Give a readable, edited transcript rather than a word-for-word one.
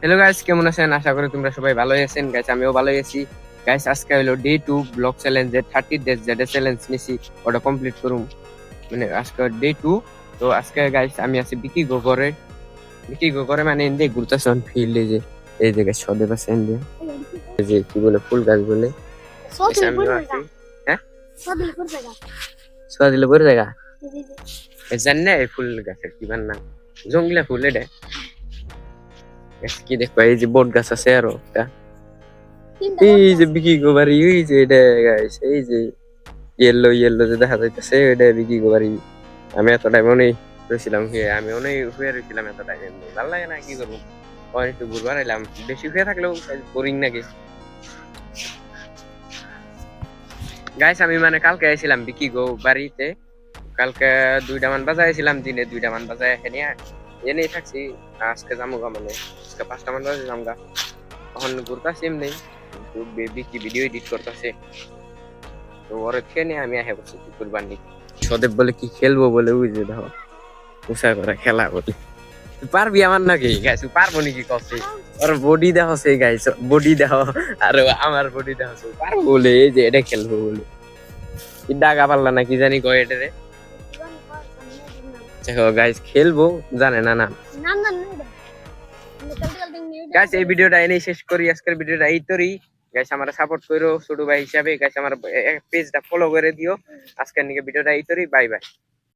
Hello guys, কেমন আছেন? আশা করি তোমরা সবাই ভালোই আছেন। গাইস আমিও ভালোই আছি। গাইস আজকে হলো ডে 2 ব্লগ চ্যালেঞ্জের 30 ডেজ যেটা চ্যালেঞ্জ নিছি ওটা কমপ্লিট করুম। মানে আজকে ডে 2। তো আজকে গাইস আমি আছি বিকি গো করে মানে ইন্ডিয়া ঘুরতেছেন ফিল্ডে যে এই জায়গায় সদেব আছে ইন্ডিয়া, এই যে কি বলে ফুল গাছ বলে। গাইস আমিও আছি। হ্যাঁ, সোয়া দিলে বড় জায়গা জানি না এই ফুল গাছের কি নাম, জঙ্গলা ফুল এটা। গাইস কি দেখো, এই যে বট গাছ আছে আরো একটা, এই যে বিকি গোবারি, ওই যে এটা গাইস, এই যে ইয়েলো ইয়েলো যে দেখা যাইতেছে ওইটা বিকি গোবারি। আমি এত টাইম অনেক রয়েছিলাম, আমি অনেক শুয়ে রয়েছিলাম এত টাইম, ভালো লাগে না কি করবো, অনেক একটু ঘুরবার এলাম। বেশি শুয়ে থাকলেও বোরিং নাকি। গাইস আমি মানে কালকে আইছিলাম বিকি গো বাড়িতে, কালকে 2টা মান বাজাইছিলাম, দিনে 2টা মান বাজায় এনে এনেই থাকছি। আজকে যাবো গা, মানে আজকে 5টা মান বাজে যাম গা। এখন ঘুরতাছি এমনি, বিকি ভিডিও এডিট করতেছে। তো ওরে খেয়ে আমি আহে বসে কি করবার নি। সদেব বলে কি খেলবো বলে, ওই যে দেখো উষা করে খেলা বলে। তুই পারবি আমার নাকি গাইছ, পারবো নাকি কষ্ট। ওর বডি দেখো সেই গাইছ, বডি দেখো আর আমার বডি দেখো, পারবো বলে এই যে এটা খেলবো বলে। কি ডাকা পারলা না কি জানি কয় এটারে। দেখো গাইস খেলবো জানে না নাম। গাইস এই ভিডিওটা এনেই শেষ করি, আজকের ভিডিওটা এই তোরই। গাইস আমারে সাপোর্ট করো ছোট ভাই হিসাবে, গাইস আমার পেজটা ফলো করে দিও। আজকের নিকে ভিডিওটা এই তোরই, বাই বাই।